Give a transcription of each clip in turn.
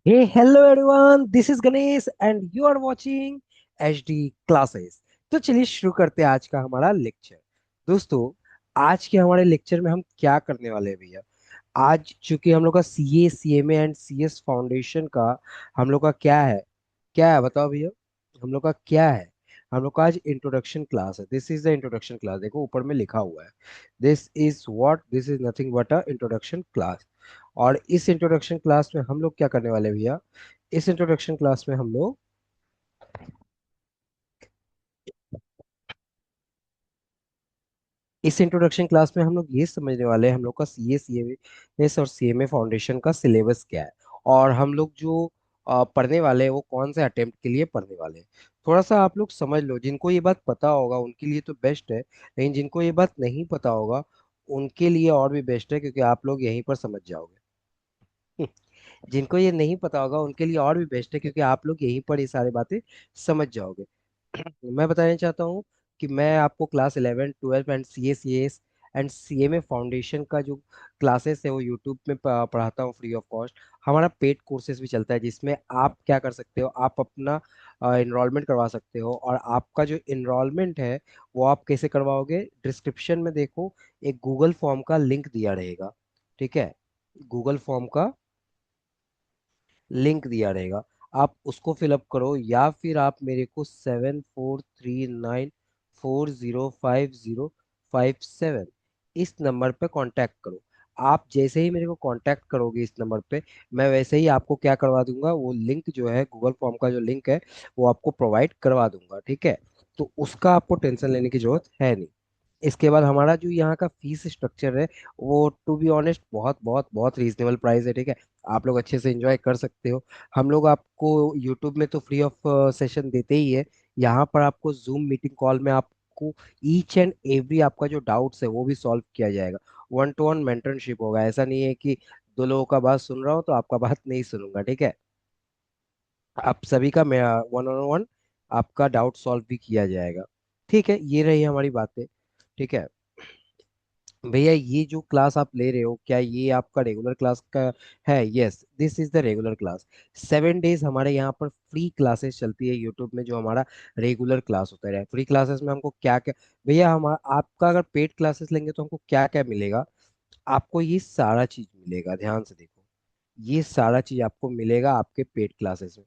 Hey, hello everyone. This is Ganesh and you are watching HD classes. तो चलिए शुरू करते हैं आज का हमारा लेक्चर। दोस्तों, आज के हमारे लेक्चर में हम क्या करने वाले हैं भैया? आज चूंकि हम लोग का CA CMA and CS foundation का हम लोग का क्या है बताओ भैया? हम लोग का क्या है? हम लोग का आज इंट्रोडक्शन क्लास है। This is the introduction class. देखो ऊपर में लिखा हुआ है, this is nothing but a introduction class. और इस इंट्रोडक्शन क्लास में हम लोग क्या करने वाले हैं भैया? इस इंट्रोडक्शन क्लास में हम लोग इस इंट्रोडक्शन क्लास में हम लोग ये समझने वाले हैं हम लोग का सीए सीएमए और सीएमए फाउंडेशन का सिलेबस क्या है। और हम लोग जो पढ़ने वाले हैं वो कौन से अटेम्प्ट के लिए पढ़ने वाले हैं। थोड़ा सा आप लोग समझ लो, जिनको ये बात पता होगा उनके लिए तो बेस्ट है, लेकिन जिनको ये बात नहीं पता होगा उनके लिए और भी बेस्ट है, क्योंकि आप लोग यहीं पर समझ जाओगे। जिनको ये नहीं पता होगा उनके लिए और भी बेस्ट है, क्योंकि आप लोग यहीं पर ये सारी बातें समझ जाओगे। मैं बताना चाहता हूँ कि मैं आपको class 11 12 and C S and CMA foundation का जो क्लासेस है वो यूट्यूब में पढ़ाता हूँ फ्री ऑफ कॉस्ट। हमारा पेड कोर्सेज भी चलता है, जिसमें आप क्या कर सकते हो, आप अपना इनरोलमेंट करवा सकते हो। और आपका जो इनरोलमेंट है वो आप कैसे करवाओगे? डिस्क्रिप्शन में देखो, एक गूगल फॉर्म का लिंक दिया रहेगा। ठीक है, गूगल फॉर्म का लिंक दिया रहेगा, आप उसको फिलअप करो, या फिर आप मेरे को 7439405057 इस नंबर पे कांटेक्ट करो। आप जैसे ही मेरे को कांटेक्ट करोगे इस नंबर पे, मैं वैसे ही आपको क्या करवा दूंगा, वो लिंक जो है, गूगल फॉर्म का जो लिंक है वो आपको प्रोवाइड करवा दूंगा। ठीक है, तो उसका आपको टेंशन लेने की जरूरत है नहीं। इसके बाद हमारा जो यहाँ का फीस स्ट्रक्चर है वो टू बी ऑनेस्ट बहुत बहुत बहुत रीजनेबल प्राइस है। ठीक है, आप लोग अच्छे से एंजॉय कर सकते हो। हम लोग आपको यूट्यूब में तो फ्री ऑफ सेशन देते ही है। यहाँ पर आपको जूम मीटिंग कॉल में आपको ईच एंड एवरी आपका जो डाउट्स है वो भी सॉल्व किया जाएगा। वन टू वन मेंटरशिप होगा, ऐसा नहीं है कि दो लोगों का बात सुन रहा हूँ तो आपका बात नहीं सुनूंगा। ठीक है, आप सभी का मैं वन ऑन वन आपका डाउट सॉल्व भी किया जाएगा। ठीक है, ये रही हमारी बातें। ठीक है भैया, ये जो क्लास आप ले रहे हो क्या ये आपका रेगुलर क्लास का है? Yes, this is the regular class. 7 days हमारे यहाँ पर फ्री क्लासेस चलती है यूट्यूब में, जो हमारा रेगुलर क्लास होता है। फ्री क्लासेस में हमको क्या क्या भैया, हम आपका अगर पेड क्लासेस लेंगे तो हमको क्या क्या मिलेगा? आपको ये सारा चीज मिलेगा, ध्यान से देखो। ये सारा चीज आपको मिलेगा आपके पेड क्लासेस में।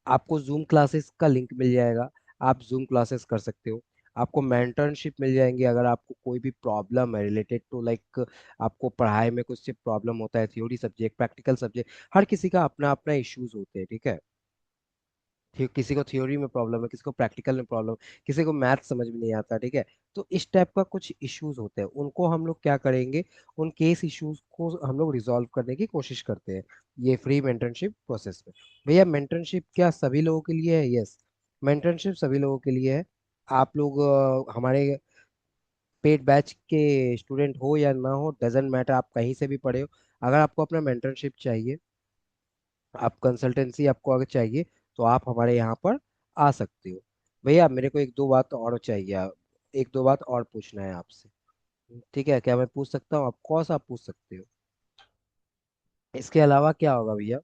आपको जूम क्लासेस का लिंक मिल जाएगा, आप जूम क्लासेस कर सकते हो। आपको मेंटरशिप मिल जाएंगे, अगर आपको कोई भी प्रॉब्लम है रिलेटेड टू लाइक, आपको पढ़ाई में कुछ प्रॉब्लम होता है, थ्योरी सब्जेक्ट प्रैक्टिकल सब्जेक्ट, हर किसी का अपना अपना इश्यूज होते हैं। ठीक है, किसी को थ्योरी में प्रॉब्लम है, किसी को प्रैक्टिकल में प्रॉब्लम, किसी को मैथ समझ में नहीं आता। ठीक है, तो इस टाइप का कुछ इश्यूज होते हैं, उनको हम लोग क्या करेंगे, उन केस इश्यूज को हम लोग रिजॉल्व करने की कोशिश करते हैं ये फ्री मेंटरशिप प्रोसेस में। भैया, मेंटरशिप क्या सभी लोगों के लिए है? यस, मेंटरशिप सभी लोगों के लिए है। आप लोग हमारे पेड बैच के स्टूडेंट हो या ना हो, डजेंट मैटर, आप कहीं से भी पढ़े हो, अगर आपको अपना मेंटरशिप चाहिए, आप कंसल्टेंसी आपको अगर चाहिए, तो आप हमारे यहाँ पर आ सकते हो। भैया, मेरे को एक दो बात और चाहिए, एक दो बात और पूछना है आपसे। ठीक है, क्या मैं पूछ सकता हूँ? आप कौन सा आप पूछ सकते हो? इसके अलावा क्या होगा भैया?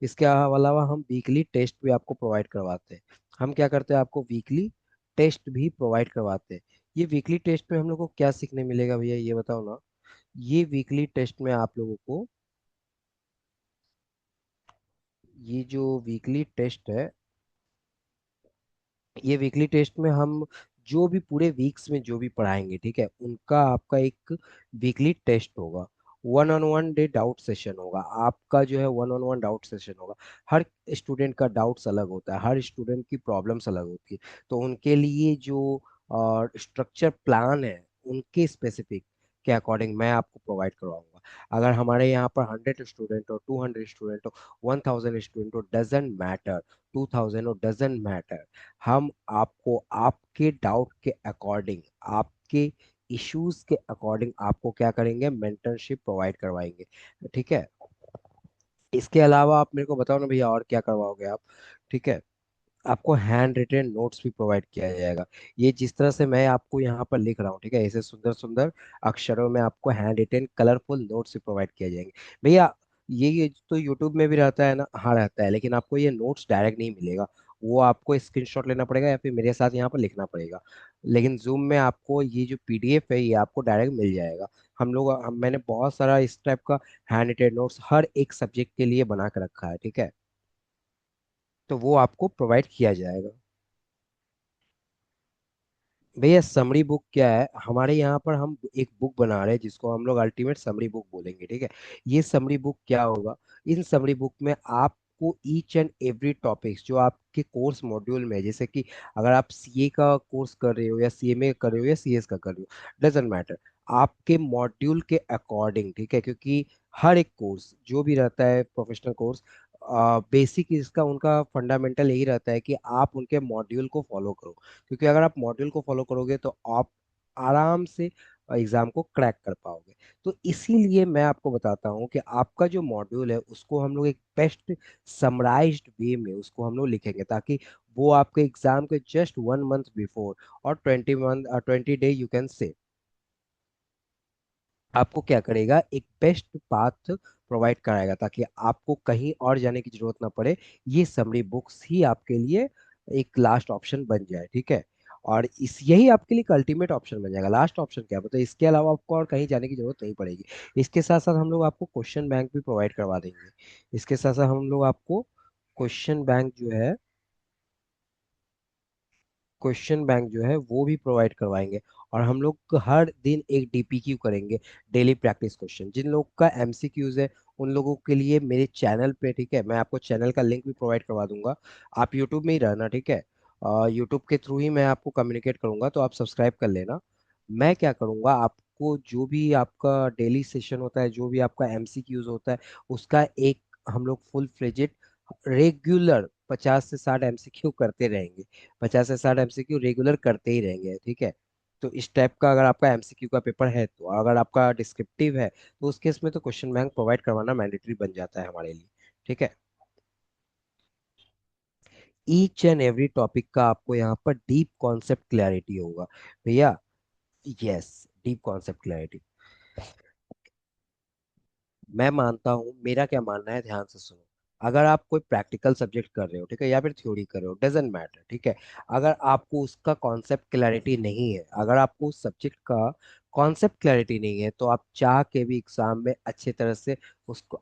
इसके अलावा हम वीकली टेस्ट भी आपको प्रोवाइड करवाते हैं। हम क्या करते हैं, आपको वीकली टेस्ट भी प्रोवाइड करवाते हैं। ये वीकली टेस्ट में हम लोग को क्या सीखने मिलेगा भैया, ये बताओ ना। ये वीकली टेस्ट में आप लोगों को, ये जो वीकली टेस्ट है, ये वीकली टेस्ट में हम जो भी पूरे वीक्स में जो भी पढ़ाएंगे, ठीक है, उनका आपका एक वीकली टेस्ट होगा। One on one day doubt session होगा आपका, जो है one on one doubt session होगा। हर स्टूडेंट का डाउट्स अलग होता है, हर स्टूडेंट की प्रॉब्लम्स अलग होती है। तो उनके लिए जो स्ट्रक्चर प्लान है, उनके स्पेसिफिक के अकॉर्डिंग मैं आपको प्रोवाइड करवाऊंगा। अगर हमारे यहाँ पर 100 स्टूडेंट हो, 200 स्टूडेंट हो, 1000 स्टूडेंट हो, डजेंट मैटर, 2000 हो, डजेंट मैटर, हम आपको आपके डाउट के अकॉर्डिंग, आपके इश्यूज के अकॉर्डिंग आपको क्या करेंगे, मेंटरशिप प्रोवाइड करवाएंगे। ठीक है, इसके अलावा आप मेरे को बताओ ना भैया, और क्या करवाओगे आप? ठीक है, आपको हैंड रिटेन नोट्स भी प्रोवाइड किया जाएगा। ये जिस तरह से मैं आपको यहाँ पर लिख रहा हूँ, ठीक है, ऐसे सुंदर सुंदर अक्षरों में आपको हैंड रिटेन कलरफुल नोट्स भी प्रोवाइड किए जाएंगे। भैया, ये तो यूट्यूब में भी रहता है ना, हाँ रहता है, लेकिन आपको ये नोट्स डायरेक्ट नहीं मिलेगा। वो आपको स्क्रीनशॉट लेना पड़ेगा या फिर मेरे साथ यहाँ पर लिखना पड़ेगा। लेकिन जूम में आपको ये जो पीडीएफ है ये आपको डायरेक्ट मिल जाएगा। मैंने बहुत सारा इस टाइप का हैंड रिटेन नोट्स हर एक सब्जेक्ट के लिए बना के रखा है, ठीक है। तो वो आपको प्रोवाइड किया जाएगा। भैया समरी बुक क्या है, हमारे यहाँ पर हम एक बुक बना रहे हैं जिसको हम लोग अल्टीमेट समरी बुक बोलेंगे, ठीक है। ये समरी बुक क्या होगा, इन समरी बुक में आपको ईच एंड एवरी टॉपिक्स जो आपके कोर्स मॉड्यूल में है, जैसे कि अगर आप सीए का कोर्स कर रहे हो या सीएमए कर रहे हो या सीएस का कर रहे हो, डजेंट मैटर, आपके मॉड्यूल के अकॉर्डिंग, ठीक है, क्योंकि हर एक कोर्स जो भी रहता है प्रोफेशनल कोर्स, बेसिक इसका उनका फंडामेंटल यही रहता है कि आप उनके मॉड्यूल को फॉलो करो। क्योंकि अगर आप मॉड्यूल को फॉलो करोगे तो आप आराम से एग्जाम को क्रैक कर पाओगे। तो इसीलिए मैं आपको बताता हूँ कि आपका जो मॉड्यूल है उसको हम लोग एक बेस्ट समराइज्ड वे में उसको हम लोग लिखेंगे, ताकि वो आपके एग्जाम के जस्ट 1 मंथ बिफोर और 20 डे यू कैन से आपको क्या करेगा, एक बेस्ट पाथ प्रोवाइड कराएगा, ताकि आपको कहीं और जाने की जरूरत ना पड़े। ये समरी बुक्स ही आपके लिए एक लास्ट ऑप्शन बन जाए, ठीक है। और इस यही आपके लिए अल्टीमेट ऑप्शन बन जाएगा। लास्ट ऑप्शन क्या मतलब, इसके अलावा आपको और कहीं जाने की जरूरत नहीं पड़ेगी। इसके साथ साथ हम लोग आपको क्वेश्चन बैंक भी प्रोवाइड करवा देंगे। इसके साथ साथ हम लोग आपको क्वेश्चन बैंक जो है क्वेश्चन बैंक जो है वो भी प्रोवाइड करवाएंगे। और हम लोग हर दिन एक डीपीक्यू करेंगे, डेली प्रैक्टिस क्वेश्चन। जिन लोग का एमसीक्यूज है उन लोगों के लिए मेरे चैनल पे, ठीक है, मैं आपको चैनल का लिंक भी प्रोवाइड करवा दूंगा। आप यूट्यूब में ही रहना, ठीक है। यूट्यूब के थ्रू ही मैं आपको कम्युनिकेट करूंगा, तो आप सब्सक्राइब कर लेना। मैं क्या करूंगा, आपको जो भी आपका डेली सेशन होता है, जो भी आपका एमसीक्यूज होता है, उसका एक हम लोग फुल फ्लेजेड रेगुलर 50 से 60 एमसीक्यू करते रहेंगे। 50 से 60 एमसीक्यू रेगुलर करते ही रहेंगे, ठीक है। तो इस टाइप का अगर आपका एमसीक्यू का पेपर है, तो अगर आपका डिस्क्रिप्टिव है तो उस केस में तो क्वेश्चन बैंक प्रोवाइड करवाना मैंडेटरी बन जाता है हमारे लिए, ठीक है। ईच एंड एवरी टॉपिक का आपको यहाँ पर डीप कॉन्सेप्ट क्लैरिटी होगा भैया। Yes, deep concept clarity. मैं मानता हूँ, मेरा क्या मानना है, ध्यान से सुनो। अगर आप कोई प्रैक्टिकल सब्जेक्ट कर रहे हो, ठीक है, या फिर थ्योरी कर रहे हो, डजेंट मैटर, ठीक है। अगर आपको उसका कॉन्सेप्ट क्लैरिटी नहीं है, अगर आपको उस सब्जेक्ट का कॉन्सेप्ट क्लैरिटी नहीं है, तो आप चाह के भी एग्जाम में अच्छे तरह से उसको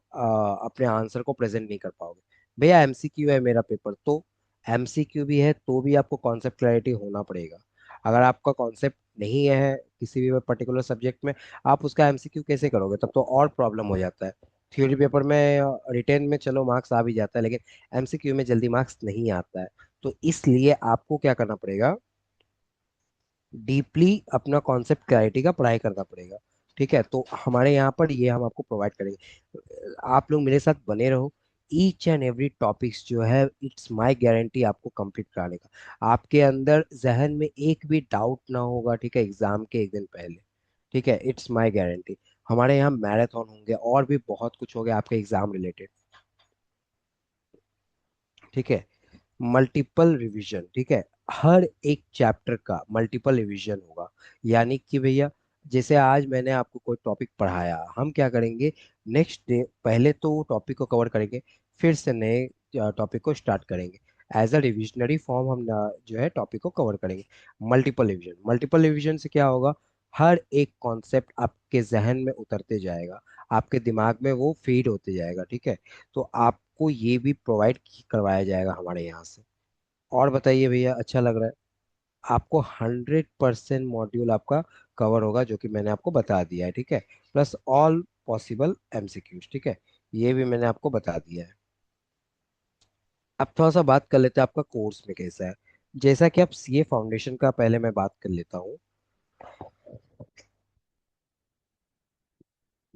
अपने आंसर को प्रेजेंट नहीं कर पाओगे। भैया एमसीक्यू है मेरा पेपर, तो एमसीक्यू भी है तो भी आपको कॉन्सेप्ट क्लैरिटी होना पड़ेगा। अगर आपका कॉन्सेप्ट नहीं है किसी भी पर्टिकुलर सब्जेक्ट में, आप उसका एमसीक्यू कैसे करोगे, तब तो और प्रॉब्लम हो जाता है। थ्योरी पेपर में रिटेन में चलो मार्क्स आ भी जाता है, लेकिन एमसीक्यू में जल्दी मार्क्स नहीं आता है। तो इसलिए आपको क्या करना पड़ेगा, डीपली अपना कॉन्सेप्ट क्लैरिटी का पढ़ाई करना पड़ेगा, ठीक है। तो हमारे यहाँ पर ये हम आपको प्रोवाइड करेंगे। आप लोग मेरे साथ बने रहो। ईच एंड एवरी टॉपिक्स जो है, इट्स माय गारंटी आपको कंप्लीट कराने का। आपके अंदर जहन में एक भी डाउट ना होगा, ठीक है, एग्जाम के एक दिन पहले, ठीक है, इट्स माय गारंटी। हमारे यहाँ मैराथन होंगे और भी बहुत कुछ होगा आपके एग्जाम रिलेटेड, ठीक है। मल्टीपल रिवीजन, ठीक है, हर एक चैप्टर का मल्टीपल रिवीजन होगा। यानी कि भैया, जैसे आज मैंने आपको कोई टॉपिक पढ़ाया, हम क्या करेंगे, नेक्स्ट डे पहले तो टॉपिक को कवर करेंगे, फिर से नए टॉपिक को स्टार्ट करेंगे। एज अ रिविजनरी फॉर्म हम जो है टॉपिक को कवर करेंगे। मल्टीपल रिवीजन से क्या होगा, हर एक कॉन्सेप्ट आपके जहन में उतरते जाएगा, आपके दिमाग में वो फीड होते जाएगा, ठीक है। तो आपको ये भी प्रोवाइड करवाया जाएगा हमारे यहाँ से। और बताइए भैया, अच्छा लग रहा है? आपको 100% मॉड्यूल आपका कवर होगा, जो कि मैंने आपको बता दिया है, ठीक है। प्लस ऑल पॉसिबल एमसीक्यूज, ठीक है, ये भी मैंने आपको बता दिया है। अब थोड़ा सा बात कर लेते हैं आपका कोर्स में कैसा है। जैसा कि आप सीए फाउंडेशन का, पहले मैं बात कर लेता हूँ।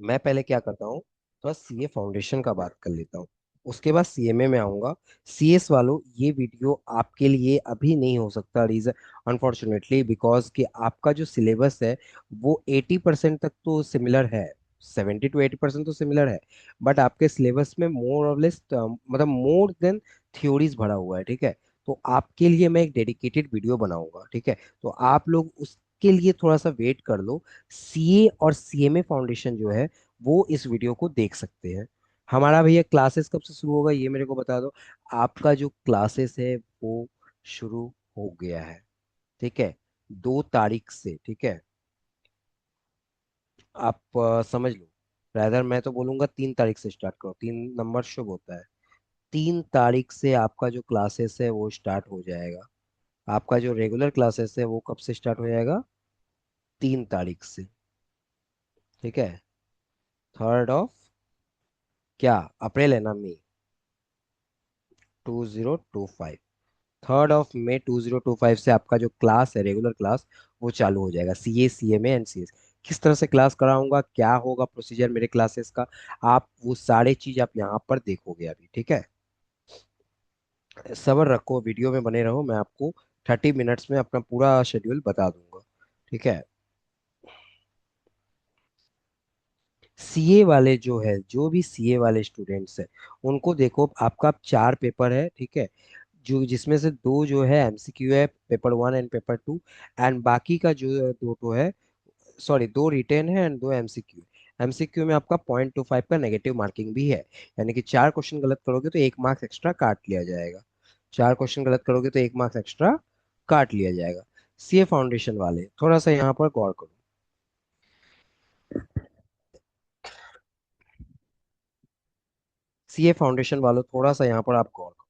मैं पहले क्या करता हूँ, थोड़ा सीए फाउंडेशन का बात कर लेता हूँ, उसके बाद सीएमए में आऊंगा। सीएस वालों, ये वीडियो आपके लिए अभी नहीं हो सकता, रीजन अनफॉर्चुनेटली बिकॉज कि आपका जो सिलेबस है वो 80% तक तो सिमिलर है, 70 to 80% तो सिमिलर है। बट आपके सिलेबस में मोर और लेस मतलब मोर देन थ्योरीज भरा हुआ है, ठीक है। तो आपके लिए मैं एक डेडिकेटेड वीडियो बनाऊंगा, ठीक है। तो आप लोग उसके लिए थोड़ा सा वेट कर लो। सीए और सीएमए फाउंडेशन जो है वो इस वीडियो को देख सकते हैं। हमारा भैया क्लासेस कब से शुरू होगा ये मेरे को बता दो। आपका जो क्लासेस है वो शुरू हो गया है, ठीक है, 2 तारीख से, ठीक है। आप समझ लो, रादर मैं तो बोलूंगा 3 तारीख से स्टार्ट करो, 3 नंबर शुभ होता है। 3 तारीख से आपका जो क्लासेस है वो स्टार्ट हो जाएगा। आपका जो रेगुलर क्लासेस है वो कब से स्टार्ट हो जाएगा? 3 तारीख से, ठीक है। 3rd ऑफ क्या, अप्रैल है ना, मई 2025। 3rd ऑफ मई 2025 से आपका जो क्लास है, रेगुलर क्लास, वो चालू हो जाएगा। CA CMA एंड CS किस तरह से क्लास कराऊंगा, क्या होगा प्रोसीजर मेरे क्लासेस का, आप वो सारे चीज आप यहाँ पर देखोगे अभी, ठीक है। सब्र रखो, वीडियो में बने रहो, मैं आपको 30 मिनट्स में अपना पूरा शेड्यूल बता दूंगा, ठीक है। सीए वाले जो है, जो भी सीए वाले स्टूडेंट्स है, उनको देखो, आपका 4 पेपर है, ठीक है। जो जिसमें से 2 जो है MCQ है, पेपर 1 एंड पेपर 2, एंड बाकी का जो 2 तो है, सॉरी 2 रिटेन है एंड 2 MCQ। MCQ में आपका 0.25 का नेगेटिव मार्किंग भी है, यानी कि 4 क्वेश्चन गलत करोगे तो 1 मार्क्स एक्स्ट्रा काट लिया जाएगा। 4 क्वेश्चन गलत करोगे तो 1 मार्क्स एक्स्ट्रा काट लिया जाएगा। सीए फाउंडेशन वाले थोड़ा सा यहाँ पर गौर करो। सीए फाउंडेशन वालों थोड़ा सा यहाँ पर आप गौर करो।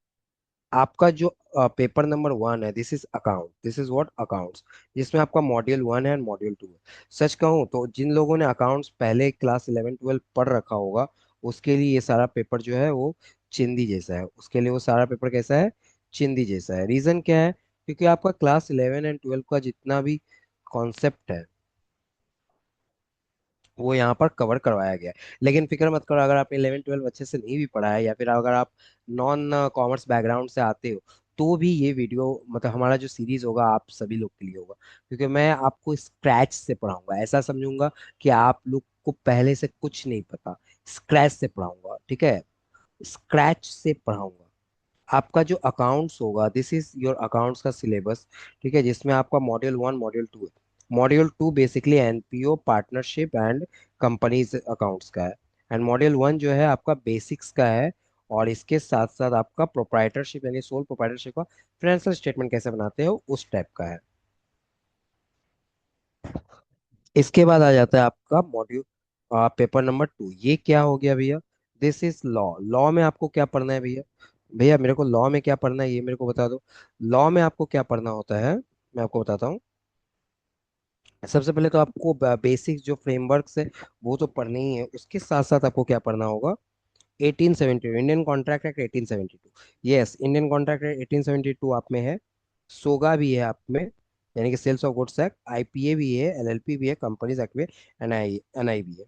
आपका जो पेपर नंबर 1 है, this is account, this is what accounts, जिसमें आपका मॉड्यूल 1 है एंड मॉड्यूल 2 है। सच कहूँ तो जिन लोगों ने अकाउंट्स पहले क्लास 11 12 पढ़ रखा होगा, उसके लिए ये सारा पेपर जो है वो चिंदी जैसा है, उसके लिए वो सारा पेपर कैसा है, चिंदी जैसा है। रीजन क्या है? क्योंकि आपका क्लास 11 एंड 12 का जितना भी कॉन्सेप्ट है वो यहाँ पर कवर करवाया गया है। लेकिन फिक्र मत करो, अगर आपने 11 12 अच्छे से नहीं भी पढ़ा है, या फिर अगर आप नॉन कॉमर्स बैकग्राउंड से आते हो, तो भी ये वीडियो, मतलब हमारा जो सीरीज होगा आप सभी लोग के लिए होगा। क्योंकि मैं आपको स्क्रैच से पढ़ाऊंगा, ऐसा समझूंगा कि आप लोग को पहले से कुछ नहीं पता, स्क्रैच से पढ़ाऊंगा, ठीक है। स्क्रैच से पढ़ाऊंगा। आपका जो अकाउंट्स होगा, दिस इज योर अकाउंट्स का सिलेबस, ठीक है, जिसमें आपका मॉड्यूल 1 मॉड्यूल 2 है। Module 2 basically NPO partnership and companies accounts का है, एंड मॉड्यूल 1 जो है आपका बेसिक्स का है। और इसके साथ साथ आपका प्रोप्राइटरशिप, यानी सोल प्रोप्राइटरशिप का फाइनेंशियल स्टेटमेंट कैसे बनाते हो उस टाइप का है। इसके बाद आ जाता है आपका मॉड्यूल पेपर नंबर 2, ये क्या हो गया भैया? This is law. लॉ में आपको क्या पढ़ना है भैया? भैया मेरे को लॉ में क्या पढ़ना है ये मेरे को बता दो। लॉ में आपको क्या पढ़ना होता है, मैं आपको बताता हूँ। सबसे पहले तो आपको बेसिक जो फ्रेमवर्क्स है वो तो पढ़नी ही है, उसके साथ साथ आपको क्या पढ़ना होगा? 1872, Indian contract act 1872। Yes, Indian contract act 1872 आप में है। सोगा भी है आप में, यानी कि sales of goods act. IPA भी है, एलएलपी भी है, कंपनीज एक्ट भी है, एनआई भी है।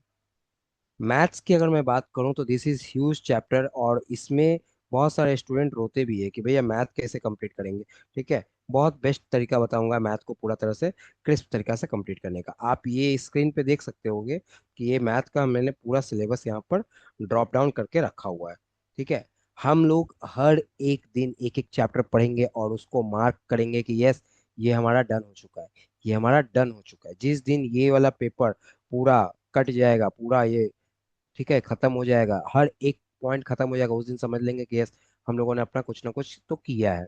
मैथ्स की अगर मैं बात करूं तो दिस इज ह्यूज चैप्टर, और इसमें बहुत सारे स्टूडेंट रोते भी है कि भैया मैथ कैसे कंप्लीट करेंगे, ठीक है। बहुत बेस्ट तरीका बताऊंगा मैथ को पूरा तरह से क्रिस्प तरीका से कंप्लीट करने का। आप ये स्क्रीन पे देख सकते होगे कि ये मैथ का मैंने पूरा सिलेबस यहाँ पर ड्रॉप डाउन करके रखा हुआ है, ठीक है। हम लोग हर एक दिन एक एक चैप्टर पढ़ेंगे और उसको मार्क करेंगे कि यस, ये हमारा डन हो चुका है, ये हमारा डन हो चुका है। जिस दिन ये वाला पेपर पूरा कट जाएगा, पूरा ये, ठीक है, खत्म हो जाएगा, हर एक पॉइंट खत्म हो जाएगा, उस दिन समझ लेंगे कि यस, हम लोगों ने अपना कुछ ना कुछ तो किया है।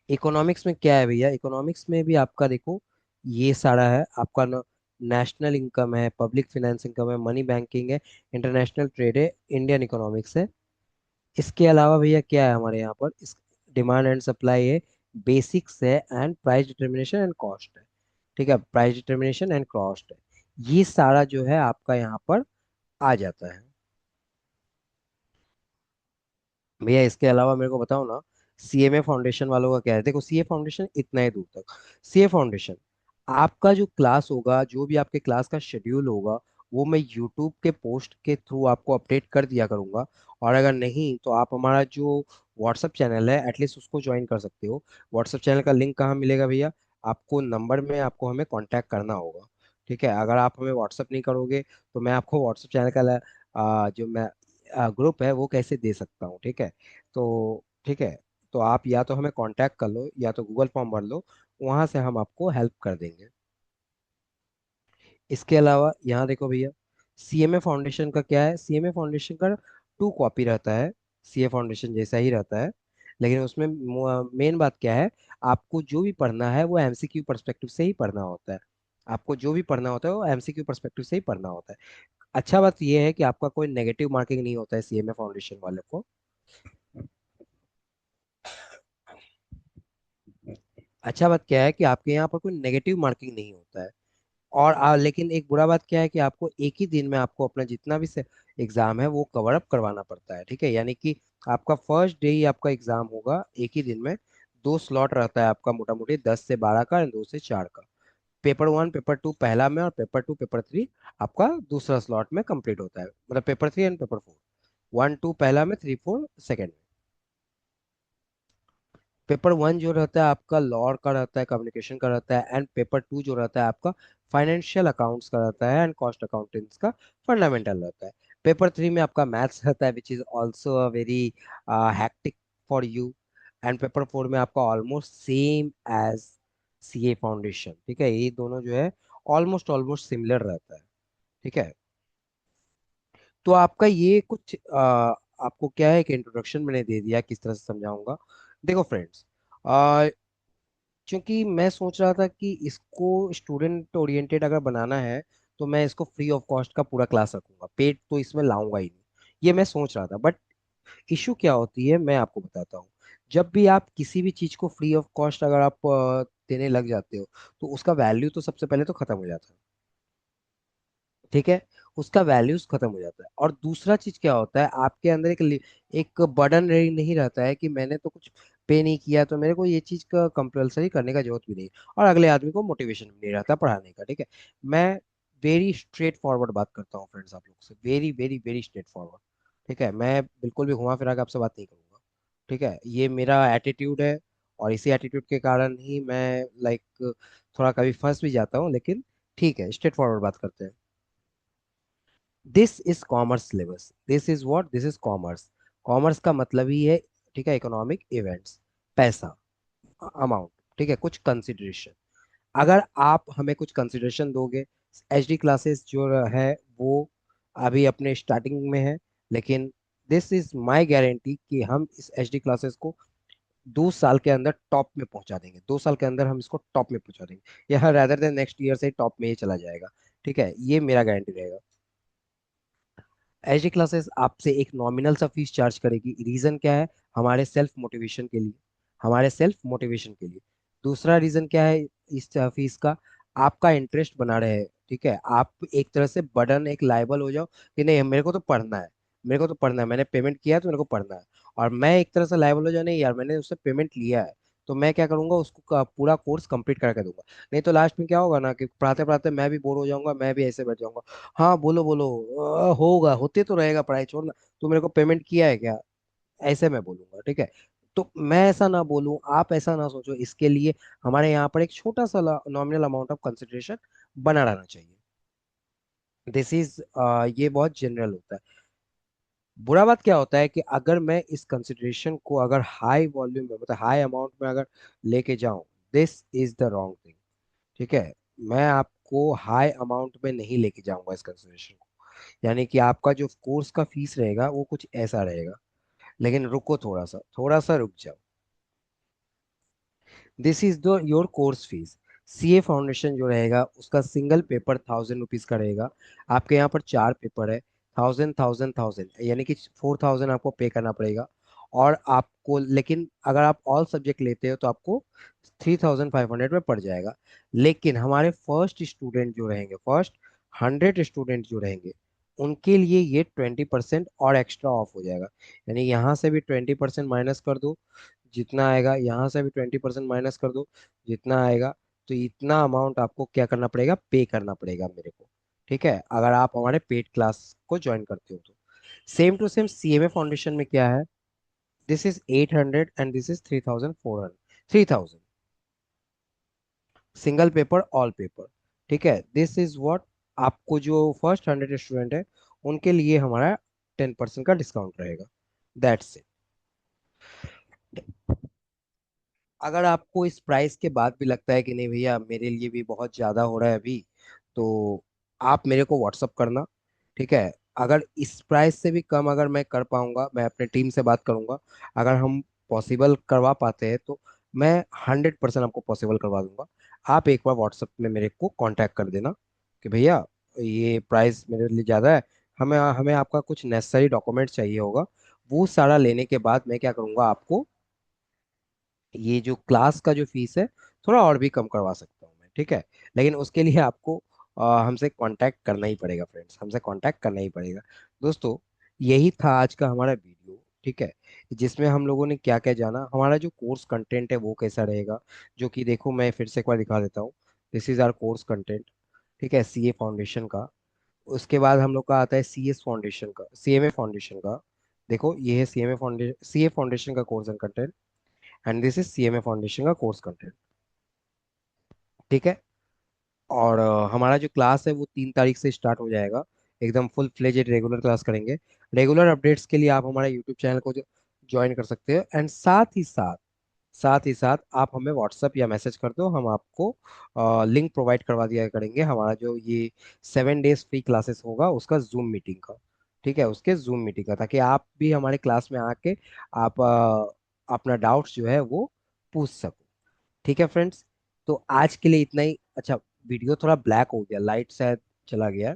इकोनॉमिक्स में क्या है भैया? इकोनॉमिक्स में भी आपका देखो, ये सारा है आपका नेशनल इनकम है, पब्लिक फाइनेंस इनकम है, मनी बैंकिंग है, इंटरनेशनल ट्रेड है, इंडियन इकोनॉमिक्स है। इसके अलावा भैया क्या है हमारे यहाँ पर? इस डिमांड एंड सप्लाई है, बेसिक्स है, and price determination and cost है, ठीक है। प्राइस डिटर्मिनेशन एंड कॉस्ट है, ये सारा जो है आपका यहाँ पर आ जाता है। भैया इसके अलावा मेरे को बताओ ना, सीएमए फाउंडेशन वालों का क्या है? देखो, सीए फाउंडेशन इतना ही दूर तक। सीए फाउंडेशन, आपका जो क्लास होगा, जो भी आपके क्लास का शेड्यूल होगा, वो मैं यूट्यूब के पोस्ट के थ्रू आपको अपडेट कर दिया करूंगा। और अगर नहीं तो आप हमारा जो व्हाट्सअप चैनल है एटलीस्ट उसको ज्वाइन कर सकते हो। व्हाट्सअप चैनल का लिंक कहाँ मिलेगा भैया? आपको नंबर में आपको हमें कांटेक्ट करना होगा, ठीक है। अगर आप हमें व्हाट्सअप नहीं करोगे तो मैं आपको व्हाट्सअप चैनल का जो मैं ग्रुप है वो कैसे दे सकता हूँ, ठीक है। तो ठीक है, तो आप या तो हमें कांटेक्ट कर लो या तो गूगल फॉर्म भर लो, वहां से हम आपको हेल्प कर देंगे। इसके अलावा यहाँ देखो भैया, सीएमए फाउंडेशन का क्या है, सीएमए फाउंडेशन का 2 कॉपी रहता है, सीए फाउंडेशन जैसा ही रहता है, लेकिन उसमें मेन बात क्या है, आपको जो भी पढ़ना है वो एमसीक्यू पर्सपेक्टिव से ही पढ़ना होता है। आपको जो भी पढ़ना होता है वो एमसीक्यू पर्सपेक्टिव से ही पढ़ना होता है। अच्छा बात यह है कि आपका कोई नेगेटिव मार्किंग नहीं होता है सीएमए फाउंडेशन वाले को। अच्छा बात क्या है कि आपके यहाँ पर कोई नेगेटिव मार्किंग नहीं होता है। और लेकिन एक बुरा बात क्या है कि आपको एक ही दिन में आपको अपना जितना भी एग्जाम है वो कवर अप करवाना पड़ता है, ठीक है। यानी कि आपका फर्स्ट डे ही आपका एग्जाम होगा एक ही दिन में। 2 स्लॉट रहता है आपका मोटा मोटी 10 से 12 का और 2 से 4 का। पेपर 1 पेपर 2 पहला में, और पेपर 2 पेपर 3 आपका दूसरा स्लॉट में कंप्लीट होता है, मतलब पेपर 3 एंड पेपर 4। 1 2 पहला में, 3 4 सेकेंड में। पेपर 1 जो रहता है आपका लॉ का रहता है, कम्युनिकेशन का रहता है, एंड पेपर 2 जो रहता है आपका फाइनेंशियल अकाउंट्स का रहता है, एंड कॉस्ट अकाउंटेंट्स का फंडामेंटल रहता है। पेपर 3 में आपका मैथ्स रहता है, which is also a very hectic for you. And paper 4 में आपका almost same as CA foundation, ठीक है। ये दोनों जो है ऑलमोस्ट ऑलमोस्ट सिमिलर रहता है, ठीक है। तो आपका ये कुछ आपको क्या है कि इंट्रोडक्शन मैंने दे दिया, किस तरह से समझाऊंगा। देखो फ्रेंड्स, क्योंकि मैं सोच रहा था कि इसको स्टूडेंट ओरिएंटेड अगर बनाना है तो मैं इसको फ्री ऑफ कॉस्ट का पूरा क्लास रखूंगा, पेड तो इसमें लाऊंगा ही नहीं। ये मैं सोच रहा था, बट इशू क्या होती है मैं आपको बताता हूँ। जब भी आप किसी भी चीज को फ्री ऑफ कॉस्ट अगर आप देने लग जाते हो, तो उसका वैल्यू तो सबसे पहले तो खत्म हो जाता है, ठीक है। उसका वैल्यूज खत्म हो जाता है। और दूसरा चीज क्या होता है, आपके अंदर एक बर्डन नहीं रहता है कि मैंने तो कुछ पे नहीं किया तो मेरे को ये चीज का कंपलसरी करने का जरूरत भी नहीं। और अगले आदमी को मोटिवेशन भी नहीं रहता पढ़ाने का, ठीक है। मैं वेरी स्ट्रेट फॉरवर्ड बात करता हूँ फ्रेंड्स आप लोग से, very very very straight forward, ठीक है। मैं बिल्कुल भी घुमा फिरा के आपसे बात नहीं करूंगा, ठीक है। ये मेरा एटीट्यूड है, और इसी एटीट्यूड के कारण ही मैं लाइक थोड़ा कभी फंस भी जाता हूँ, लेकिन ठीक है, स्ट्रेट फॉरवर्ड बात करते हैं। This is commerce syllabus, this is what, this is commerce. Commerce का मतलब ही है, ठीक है, इकोनॉमिक इवेंट्स, पैसा, अमाउंट, ठीक है, कुछ कंसिडरेशन। अगर आप हमें कुछ कंसिडरेशन दोगे, एचडी क्लासेस जो है वो अभी अपने स्टार्टिंग में है, लेकिन दिस इज माय गारंटी कि हम इस एचडी क्लासेस को 2 साल के अंदर टॉप में पहुंचा देंगे। 2 साल के अंदर हम इसको टॉप में पहुंचा देंगे, या रादर देन नेक्स्ट ईयर से टॉप में ही चला जाएगा, ठीक है। ये मेरा गारंटी रहेगा। एचडी क्लासेस आपसे एक नॉमिनल सा फीस चार्ज करेगी, रीजन क्या है, हमारे सेल्फ मोटिवेशन के लिए, हमारे सेल्फ मोटिवेशन के लिए। दूसरा रीजन क्या है इस फीस का, आपका इंटरेस्ट बना रहे, ठीक है। आप एक तरह से बर्डन, एक लायबल हो जाओ कि नहीं मेरे को तो पढ़ना है, मेरे को तो पढ़ना है, मैंने पेमेंट किया है तो मेरे को पढ़ना है। और मैं एक तरह से लायबल हो जाऊं, नहीं यार मैंने उससे पेमेंट लिया है, तो मैं क्या करूंगा, उसको पूरा कोर्स कंप्लीट करके दूंगा। नहीं तो लास्ट में क्या होगा ना कि पढ़ाते पढ़ाते मैं भी बोर हो जाऊंगा, मैं भी ऐसे बैठ जाऊंगा। हाँ बोलो बोलो, होगा, होते तो रहेगा, पढ़ाई छोड़ना, तू मेरे को पेमेंट किया है क्या, ऐसे मैं बोलूंगा, ठीक है। तो मैं ऐसा ना बोलूं, आप ऐसा ना सोचो, इसके लिए हमारे यहाँ पर एक छोटा सा नॉमिनल अमाउंट ऑफ कंसिडरेशन बना रहना चाहिए। दिस इज ये बहुत जनरल होता है। बुरा बात क्या होता है कि अगर मैं इस कंसिडरेशन को अगर हाई वॉल्यूम में, मतलब हाई अमाउंट में अगर लेके जाऊं, this is the wrong thing, ठीक है। मैं आपको हाई अमाउंट में नहीं लेके जाऊंगा इस कंसिडरेशन को। यानी कि आपका जो कोर्स का फीस रहेगा वो कुछ ऐसा रहेगा, लेकिन रुको, थोड़ा सा रुक जाओ। This is the your course fees. CA foundation जो रहेगा उसका सिंगल पेपर 1000 रुपीज का रहेगा। आपके यहाँ पर 4 पेपर है, 1000 1000 1000, यानी कि 4000 आपको पे करना पड़ेगा। और आपको, लेकिन अगर आप ऑल सब्जेक्ट लेते हो तो आपको 3500 में पड़ जाएगा। लेकिन हमारे फर्स्ट स्टूडेंट जो रहेंगे, फर्स्ट 100 स्टूडेंट जो रहेंगे, उनके लिए ये 20% और एक्स्ट्रा ऑफ हो जाएगा। यानी यहाँ से भी 20% माइनस कर दो, जितना आएगा, यहाँ से भी 20% माइनस कर दो, जितना आएगा। तो इतना अमाउंट आपको क्या करना पड़ेगा, पे करना पड़ेगा मेरे को, ठीक है, अगर आप हमारे पेड क्लास को ज्वाइन करते हो तो। Same to same CMA foundation में क्या है, this is 800 and this is 3400, 3000, single paper all paper, ठीक है। दिस इज व्हाट, आपको जो फर्स्ट 100 स्टूडेंट है उनके लिए हमारा 10% का डिस्काउंट रहेगा, दैट्स इट। अगर आपको इस प्राइस के बाद भी लगता है कि नहीं भैया मेरे लिए भी बहुत ज़्यादा हो रहा है अभी, तो आप मेरे को व्हाट्सअप करना, ठीक है। अगर इस प्राइस से भी कम अगर मैं कर पाऊंगा, मैं अपने टीम से बात करूंगा, अगर हम पॉसिबल करवा पाते हैं तो मैं 100% आपको पॉसिबल करवा दूंगा। आप एक बार व्हाट्सएप में मेरे को कांटेक्ट कर देना कि भैया ये प्राइस मेरे लिए ज़्यादा है, हमें हमें आपका कुछ नेसेसरी डॉक्यूमेंट चाहिए होगा। वो सारा लेने के बाद मैं क्या करूंगा, आपको ये जो क्लास का जो फीस है थोड़ा और भी कम करवा सकता हूँ मैं, ठीक है। लेकिन उसके लिए आपको हमसे कांटेक्ट करना ही पड़ेगा फ्रेंड्स, हमसे कांटेक्ट करना ही पड़ेगा। दोस्तों, यही था आज का हमारा वीडियो, ठीक है, जिसमें हम लोगों ने क्या क्या जाना, हमारा जो कोर्स कंटेंट है वो कैसा रहेगा। जो कि देखो, मैं फिर से एक बार दिखा देता हूँ। This is our course content, ठीक है, सीए फाउंडेशन का। उसके बाद हम लोग का आता है सीएस फाउंडेशन का, सीएमए फाउंडेशन का। देखो, ये है सीएमए फाउंडेशन, सीए फाउंडेशन का course and content, and this is CMA foundation का कोर्स कंटेंट, ठीक है। और हमारा जो क्लास है वो 3 तारीख से स्टार्ट हो जाएगा। एकदम फुल फ्लेजेड रेगुलर क्लास करेंगे। रेगुलर अपडेट्स के लिए आप हमारे यूट्यूब चैनल को ज्वाइन कर सकते हो, एंड साथ ही साथ आप हमें व्हाट्सअप या मैसेज कर दो, हम आपको लिंक प्रोवाइड करवा दिया करेंगे हमारा जो ये 7 डेज फ्री क्लासेस होगा उसका जूम मीटिंग का, ठीक है, उसके जूम मीटिंग का, ताकि आप भी हमारे क्लास में आके आप अपना डाउट्स जो है वो पूछ सको। ठीक है फ्रेंड्स, तो आज के लिए इतना ही। अच्छा, वीडियो थोड़ा ब्लैक हो गया, लाइट शायद चला गया।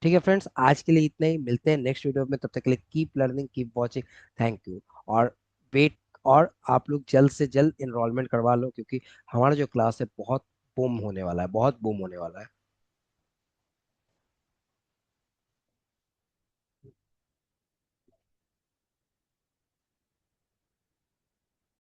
ठीक है फ्रेंड्स, आज के लिए इतना ही, मिलते हैं नेक्स्ट वीडियो में, तब तक के लिए keep learning, keep watching. Thank you. और वेट, और आप लोग जल्द से जल्द इनरोलमेंट करवा लो, क्योंकि हमारा जो क्लास है बहुत बूम होने वाला है, बहुत बूम होने वाला है।